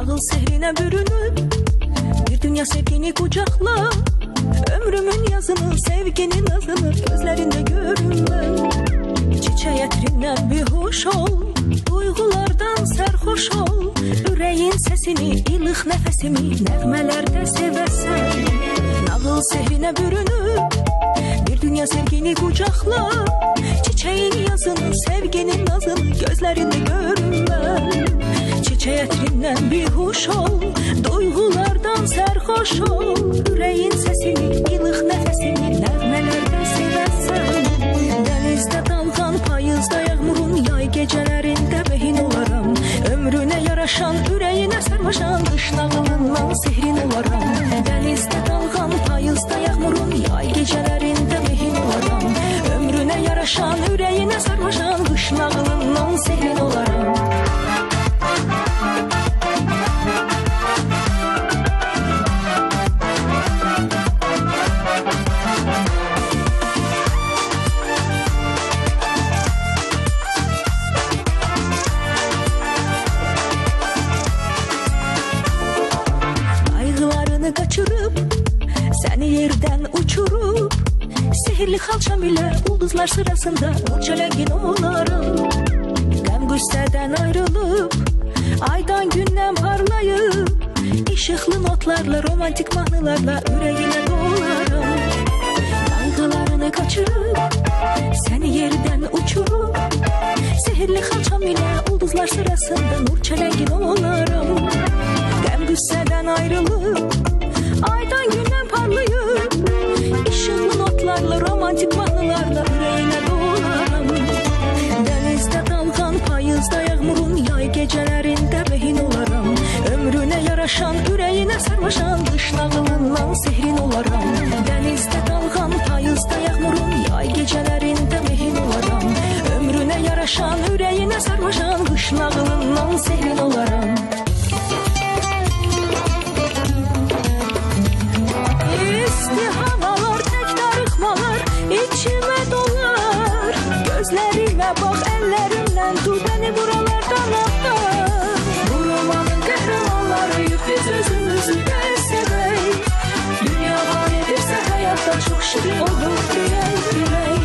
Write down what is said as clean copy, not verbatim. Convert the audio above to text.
Nağıl sehrine bürünüp bir dünya sevgini kucakla. Ömrümün yazını, sevginin azını gözlerinde görünmem. Çiçeğe trinden bir hoş ol, duygulardan serhoş ol. Yüreğin sesini, ilık nefesimi nəğmelerde seversen. Nağıl sehrine bürünüp bir dünya sevgini kucakla. Çiçeğin yazını, sevginin nazını gözlerinde görünmem. Çiçeğe trinden bir hoş ol, duygulardan serhoş ol. Yüreğin sesini, ilık nefesini nəğmelerde seversen. Denizde dalgan, payızda yağmurun, yay gecelerinde behin olaram. Ömrüne yaraşan, yüreğine sarmaşan, kış nağılından sehrin olaram. Denizde dalgan, payızda yağmurun, yay gecelerinde behin olaram. Ömrüne yaraşan, yüreğine sarmaşan, kış nağılından sehrin olaram. Kaçırıp seni yerden uçurup sihirli halçam ile ulduzlar sırasında çelengin olarım. Gəm güsseden ayrılıp aydan günden parlayıp ışıklı notlarla romantik mahnılarla yüreğine dolarım. Kaygılarını kaçırıp seni yerden uçurup sihirli halçam ile ulduzlar sırasında nur çelengin olarım. Gəm güsseden ayrılıp aydan günden parlayıp ışıklı notlarla romantik mahnılarla yüreğine dolarım. Denizde dalgan, payızda yağmurun, yay gecelerinde behin olaram. Ömrüne yaraşan, yüreğine sarmaşan, kış nağılından sehrin olaram. Denizde dalgan, payızda yağmurun, yay gecelerinde behin olaram. Ömrüne yaraşan, yüreğine sarmaşan, kış nağılından sehrin olaram. Havalar, tek darıkmalar içime dolar. Gözlerime bak, ellerimden tut beni buralardan aktar. Bu romanın kahramanlarıyız biz, özümüzü de sevey. Dünya var edirse hayatta çok şirin olur, birey birey.